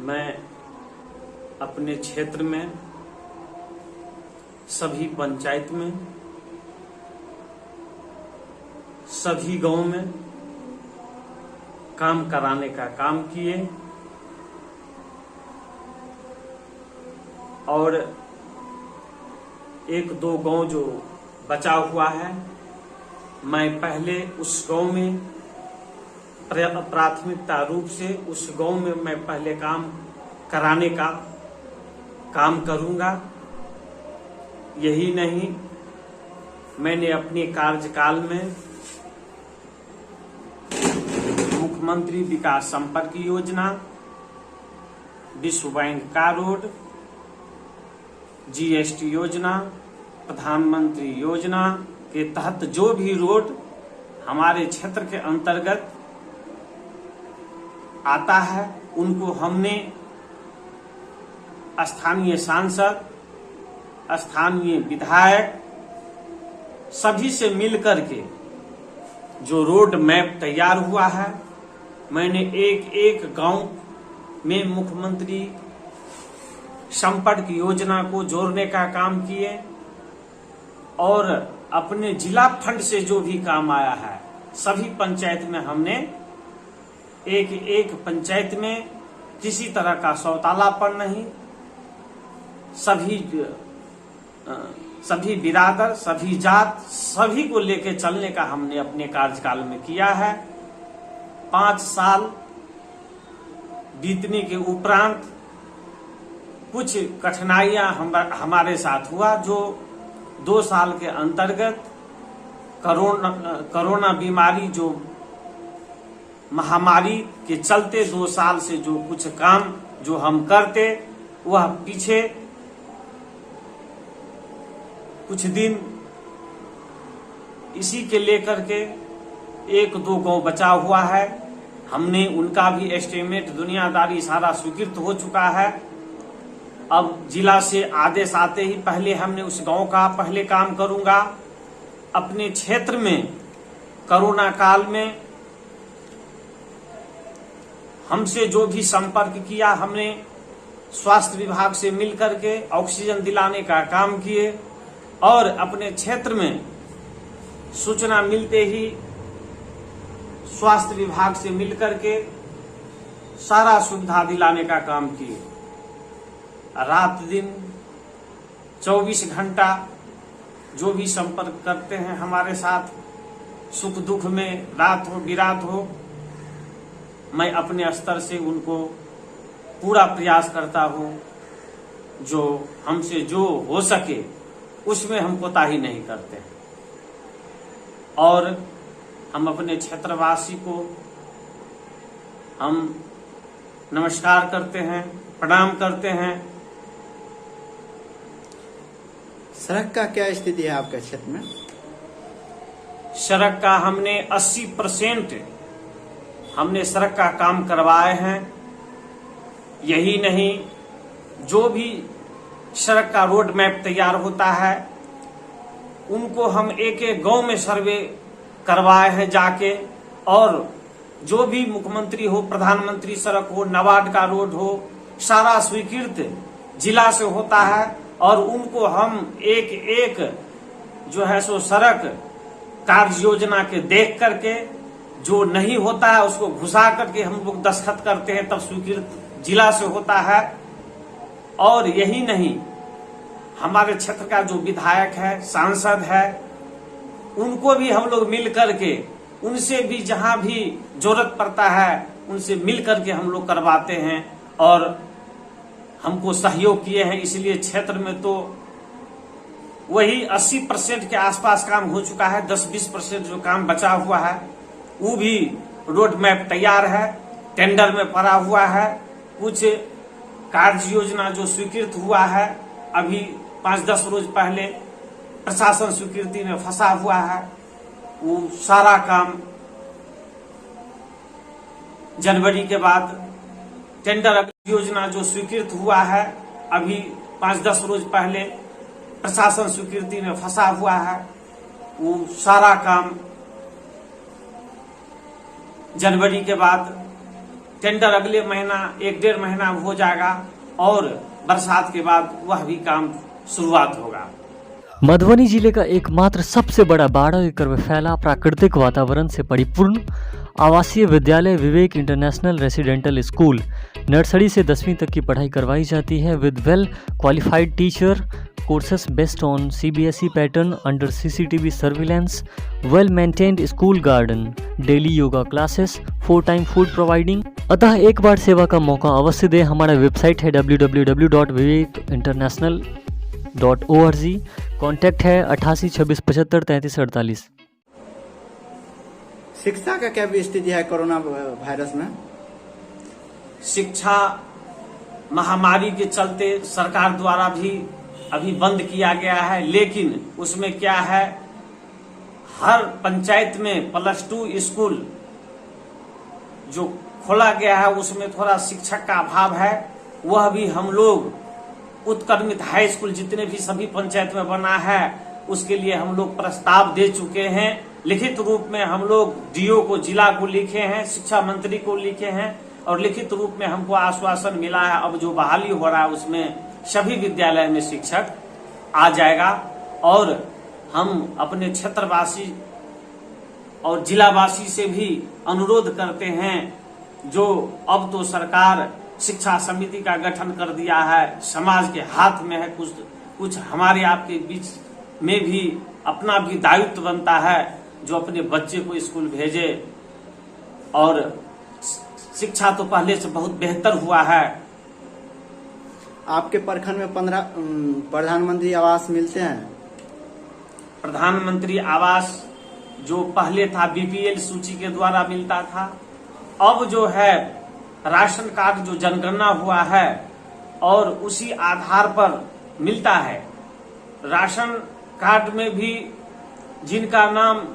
मैं अपने क्षेत्र में सभी पंचायत में, सभी गांव में काम कराने का काम किए और एक दो गांव जो बचा हुआ है, मैं पहले उस गांव में प्राथमिकता रूप से उस गांव में मैं पहले काम कराने का काम करूंगा। यही नहीं, मैंने अपने कार्यकाल में मुख्यमंत्री विकास संपर्क योजना, विश्व बैंक का रोड, जीएसटी योजना, प्रधानमंत्री योजना के तहत जो भी रोड हमारे क्षेत्र के अंतर्गत आता है, उनको हमने स्थानीय सांसद, स्थानीय विधायक सभी से मिलकर के जो रोड मैप तैयार हुआ है, मैंने एक एक गांव में मुख्यमंत्री संपर्क योजना को जोड़ने का काम किए और अपने जिला फंड से जो भी काम आया है, सभी पंचायत में हमने एक एक पंचायत में किसी तरह का शौचालयपन नहीं, सभी बिरादर, सभी जात, सभी को लेकर चलने का हमने अपने कार्यकाल में किया है। 5 साल बीतने के उपरांत कुछ कठिनाइयां हमारे साथ हुआ, जो 2 साल के अंतर्गत कोरोना बीमारी जो महामारी के चलते 2 साल से जो कुछ काम जो हम करते, वह पीछे कुछ दिन इसी के लेकर के 1-2 गांव बचा हुआ है। हमने उनका भी एस्टीमेट दुनियादारी सारा स्वीकृत हो चुका है। अब जिला से आदेश आते ही पहले हमने उस गांव का पहले काम करूंगा। अपने क्षेत्र में कोरोना काल में हमसे जो भी संपर्क किया, हमने स्वास्थ्य विभाग से मिलकर के ऑक्सीजन दिलाने का काम किए और अपने क्षेत्र में सूचना मिलते ही स्वास्थ्य विभाग से मिलकर के सारा सुविधा दिलाने का काम किए। रात दिन 24 घंटा जो भी संपर्क करते हैं हमारे साथ, सुख दुख में, रात हो बिरात हो, मैं अपने स्तर से उनको पूरा प्रयास करता हूं। जो हमसे जो हो सके उसमें हम कोताही नहीं करते हैं और हम अपने क्षेत्रवासी को हम नमस्कार करते हैं, प्रणाम करते हैं। सड़क का क्या स्थिति है आपके क्षेत्र में? सड़क का हमने 80% हमने सड़क का काम करवाए हैं। यही नहीं, जो भी सड़क का रोड मैप तैयार होता है, उनको हम एक एक गांव में सर्वे करवाए हैं जाके, और जो भी मुख्यमंत्री हो, प्रधानमंत्री सड़क हो, नाबार्ड का रोड हो, सारा स्वीकृत जिला से होता है और उनको हम एक एक जो है सो सड़क कार्य योजना के देख करके, जो नहीं होता है उसको घुसा करके हम लोग दस्तखत करते हैं, तब स्वीकृत जिला से होता है। और यही नहीं, हमारे क्षेत्र का जो विधायक है, सांसद है, उनको भी हम लोग मिल करके, उनसे भी जहां भी जरूरत पड़ता है उनसे मिल करके हम लोग करवाते हैं और हमको सहयोग किए हैं। इसलिए क्षेत्र में तो वही 80% के आसपास काम हो चुका है। 10-20% जो काम बचा हुआ है वो भी रोड मैप तैयार है, टेंडर में पड़ा हुआ है। कुछ कार्य योजना जो स्वीकृत हुआ है, अभी 5-10 रोज पहले प्रशासन स्वीकृति में फंसा हुआ है, वो सारा काम जनवरी के बाद टेंडर योजना जो स्वीकृत हुआ है, अभी 5-10 रोज पहले प्रशासन स्वीकृति में फंसा हुआ है, वो सारा काम जनवरी के बाद टेंडर अगले महीना 1-1.5 महीना हो जाएगा और बरसात के बाद वह भी काम शुरुआत होगा। मधुबनी जिले का एकमात्र सबसे बड़ा 12 एकड़ में फैला प्राकृतिक वातावरण से परिपूर्ण आवासीय विद्यालय विवेक इंटरनेशनल रेसिडेंटल स्कूल नर्सरी से 10वीं तक की पढ़ाई करवाई जाती है with well qualified teacher, courses based on CBSE pattern under CCTV surveillance, well maintained school garden, daily yoga classes, 4 time food providing. अतः एक बार सेवा का मौका अवश्य दें। हमारा वेबसाइट है www.vivekinternational.org। कॉन्टैक्ट है 88 26 75 33 48। शिक्षा का क्या स्थिति है कोरोना वायरस में? शिक्षा महामारी के चलते सरकार द्वारा भी अभी बंद किया गया है, लेकिन उसमें क्या है, हर पंचायत में +2 स्कूल जो खोला गया है उसमें थोड़ा शिक्षक का अभाव है। वह भी हम लोग उत्क्रमित हाई स्कूल जितने भी सभी पंचायत में बना है उसके लिए हम लोग प्रस्ताव दे चुके हैं। लिखित रूप में हम लोग DO को, जिला को लिखे हैं, शिक्षा मंत्री को लिखे हैं और लिखित रूप में हमको आश्वासन मिला है। अब जो बहाली हो रहा है उसमें सभी विद्यालय में शिक्षक आ जाएगा और हम अपने क्षेत्रवासी और जिलावासी से भी अनुरोध करते हैं, जो अब तो सरकार शिक्षा समिति का गठन कर दिया है, समाज के हाथ में है, कुछ हमारे आपके बीच में भी अपना भी दायित्व बनता है जो अपने बच्चे को स्कूल भेजे। और शिक्षा तो पहले से बहुत बेहतर हुआ है। आपके प्रखंड में 15 प्रधानमंत्री आवास मिलते हैं? प्रधानमंत्री आवास जो पहले था BPL सूची के द्वारा मिलता था, अब जो है राशन कार्ड जो जनगणना हुआ है और उसी आधार पर मिलता है। राशन कार्ड में भी जिनका नाम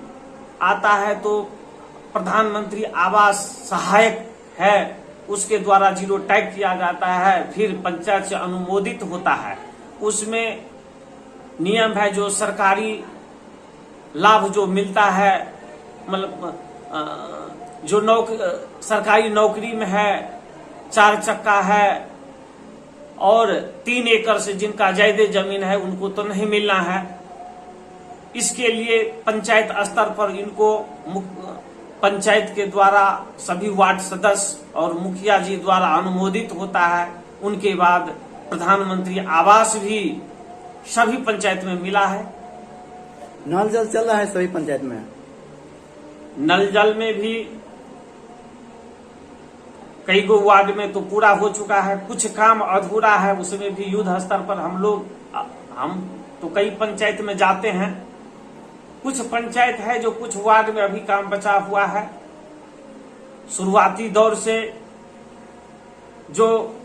आता है तो प्रधानमंत्री आवास सहायक है, उसके द्वारा 0 टैग किया जाता है, फिर पंचायत से अनुमोदित होता है। उसमें नियम है, जो सरकारी लाभ जो मिलता है, मतलब जो सरकारी नौकरी में है, 4 चक्का है और 3 एकड़ से जिनका ज्यादा जमीन है उनको तो नहीं मिलना है। इसके लिए पंचायत स्तर पर इनको पंचायत के द्वारा सभी वार्ड सदस्य और मुखिया जी द्वारा अनुमोदित होता है। उनके बाद प्रधानमंत्री आवास भी सभी पंचायत में मिला है। नल जल चल रहा है सभी पंचायत में? नल जल में भी कई गो वार्ड में तो पूरा हो चुका है, कुछ काम अधूरा है, उसमें भी युद्ध स्तर पर हम तो कई पंचायत में जाते हैं। कुछ पंचायत है जो कुछ वार्ड में अभी काम बचा हुआ है। शुरुआती दौर से जो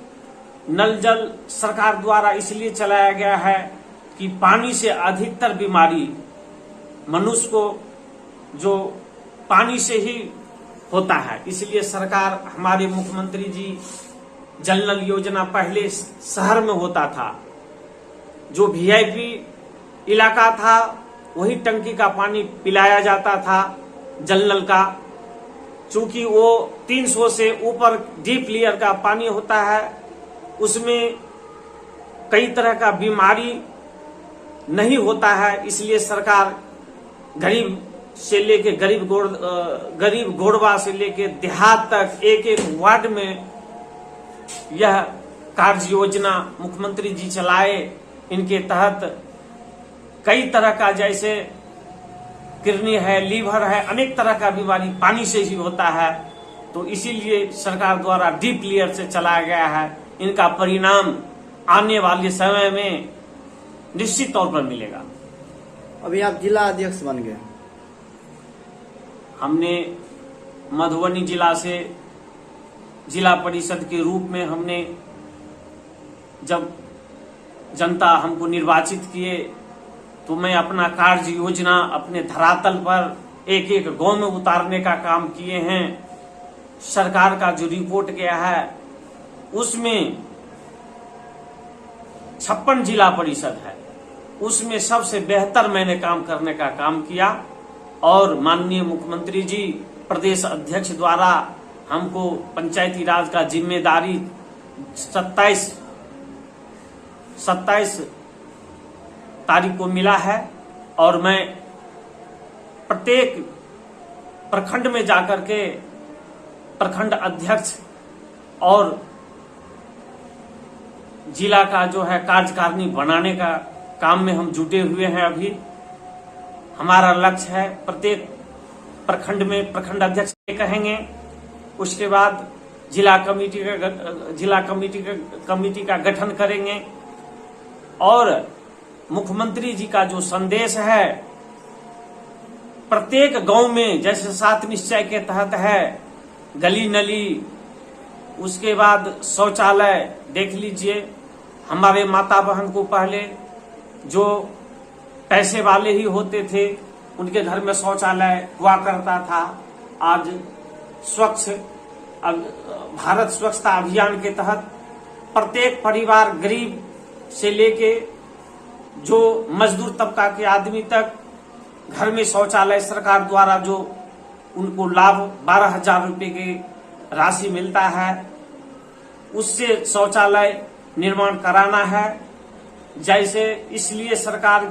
नल जल सरकार द्वारा इसलिए चलाया गया है कि पानी से अधिकतर बीमारी मनुष्य को जो पानी से ही होता है, इसलिए सरकार, हमारे मुख्यमंत्री जी, जल नल योजना पहले शहर में होता था, जो VIP इलाका था वही टंकी का पानी पिलाया जाता था जल नल का। चूंकि वो 300 से ऊपर डीप लेयर का पानी होता है, उसमें कई तरह का बीमारी नहीं होता है, इसलिए सरकार गरीब से लेके गरीब गोरबा से लेके देहात तक एक वार्ड में यह कार्य योजना मुख्यमंत्री जी चलाए। इनके तहत कई तरह का, जैसे किडनी है, लीवर है, अनेक तरह का बीमारी पानी से ही होता है, तो इसीलिए सरकार द्वारा डीप लेयर से चलाया गया है। इनका परिणाम आने वाले समय में निश्चित तौर पर मिलेगा। अभी आप जिला अध्यक्ष बन गए। हमने मधुबनी जिला से जिला परिषद के रूप में हमने, जब जनता हमको निर्वाचित किए तो मैं अपना कार्य योजना अपने धरातल पर एक एक गांव में उतारने का काम किए हैं। सरकार का जो रिपोर्ट गया है उसमें 56 जिला परिषद है, उसमें सबसे बेहतर मैंने काम करने का काम किया और माननीय मुख्यमंत्री जी, प्रदेश अध्यक्ष द्वारा हमको पंचायती राज का जिम्मेदारी 27 तारीख को मिला है और मैं प्रत्येक प्रखंड में जाकर के प्रखंड अध्यक्ष और जिला का जो है कार्यकारिणी बनाने का काम में हम जुटे हुए हैं। अभी हमारा लक्ष्य है प्रत्येक प्रखंड में प्रखंड अध्यक्ष कहेंगे, उसके बाद जिला कमेटी का गठन करेंगे और मुख्यमंत्री जी का जो संदेश है प्रत्येक गांव में, जैसे 7 निश्चय के तहत है, गली नली, उसके बाद शौचालय। देख लीजिए, हमारे माता बहन को पहले जो पैसे वाले ही होते थे उनके घर में शौचालय हुआ करता था। आज भारत स्वच्छता अभियान के तहत प्रत्येक परिवार, गरीब से लेके जो मजदूर तबका के आदमी तक, घर में शौचालय सरकार द्वारा जो उनको लाभ 12,000 रुपए की राशि मिलता है, उससे शौचालय निर्माण कराना है। जैसे इसलिए सरकार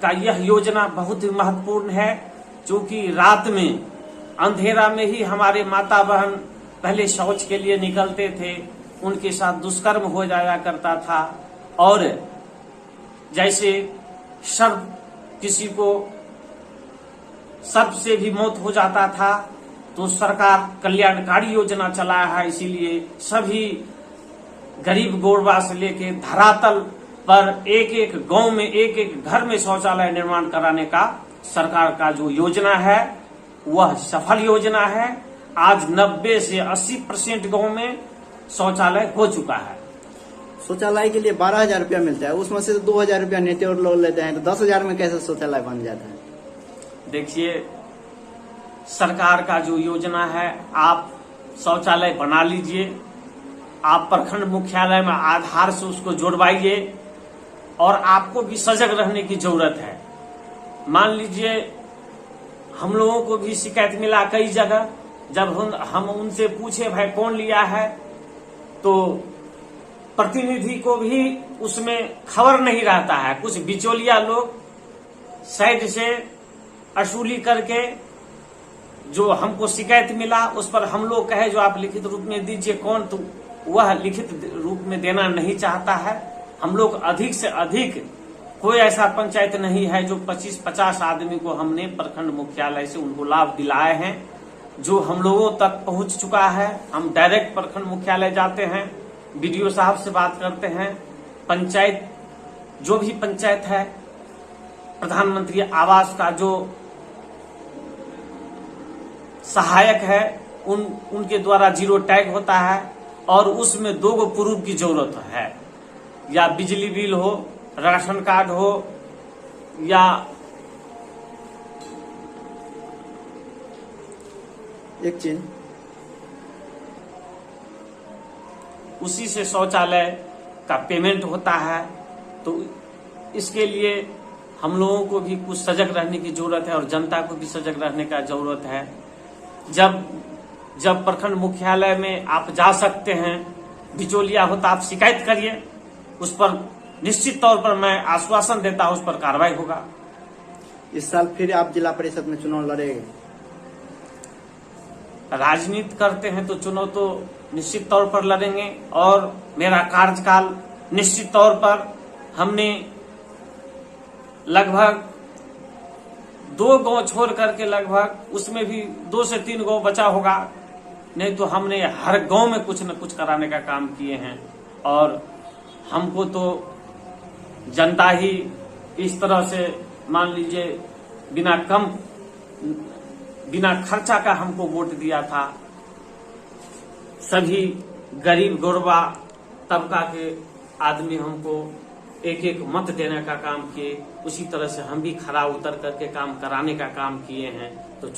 का यह योजना बहुत ही महत्वपूर्ण है, क्योंकि रात में अंधेरा में ही हमारे माता बहन पहले शौच के लिए निकलते थे, उनके साथ दुष्कर्म हो जाया करता था और जैसे किसी को सर्प से भी मौत हो जाता था, तो सरकार कल्याणकारी योजना चलाया है। इसीलिए सभी गरीब गोरबा से लेके धरातल पर एक एक गांव में, एक एक घर में शौचालय निर्माण कराने का सरकार का जो योजना है वह सफल योजना है। आज 90 से 80% गांव में शौचालय हो चुका है। शौचालय के लिए 12,000 रुपया मिलता है, उसमें से 2,000 रुपया नेते और लोग लेते हैं, तो 10,000 में कैसे शौचालय बन जाता है? देखिए, सरकार का जो योजना है, आप शौचालय बना लीजिए, आप प्रखंड मुख्यालय में आधार से उसको जोड़वाइए और आपको भी सजग रहने की जरूरत है। मान लीजिए, हम लोगों को भी शिकायत मिला कई जगह, जब हम उनसे पूछे भाई कौन लिया है, तो प्रतिनिधि को भी उसमें खबर नहीं रहता है। कुछ बिचौलिया लोग साइड से असूली करके जो हमको शिकायत मिला उस पर हम लोग कहे जो आप लिखित रूप में दीजिए, कौन, तो वह लिखित रूप में देना नहीं चाहता है। हम लोग अधिक से अधिक, कोई ऐसा पंचायत नहीं है जो 25-50 आदमी को हमने प्रखंड मुख्यालय से उनको लाभ दिलाए हैं, जो हम लोगों तक पहुंच चुका है। हम डायरेक्ट प्रखंड मुख्यालय जाते हैं, बीडीओ साहब से बात करते हैं, पंचायत जो भी पंचायत है, प्रधानमंत्री आवास का जो सहायक है उनके द्वारा 0 टैग होता है और उसमें 2 प्रूफ की जरूरत है, या बिजली बिल हो, राशन कार्ड हो, या एक चीज उसी से शौचालय का पेमेंट होता है। तो इसके लिए हम लोगों को भी कुछ सजग रहने की जरूरत है और जनता को भी सजग रहने का जरूरत है। जब प्रखंड मुख्यालय में आप जा सकते हैं, बिचौलिया होता, आप शिकायत करिए, उस पर निश्चित तौर पर मैं आश्वासन देता हूं उस पर कार्रवाई होगा। इस साल फिर आप जिला परिषद में चुनाव लड़ेंगे? राजनीति करते हैं तो चुनाव तो निश्चित तौर पर लड़ेंगे और मेरा कार्यकाल निश्चित तौर पर, हमने लगभग 2 गांव छोड़ करके लगभग उसमें भी 2 से 3 गांव बचा होगा, नहीं तो हमने हर गांव में कुछ न कुछ कराने का काम किए हैं। और हमको तो जनता ही इस तरह से, मान लीजिए, बिना खर्चा का हमको वोट दिया था। सभी गरीब गुरबा तबका के आदमी हमको एक एक मत देने का काम किए, उसी तरह से हम भी खरा उतर करके काम कराने का काम किए हैं। तो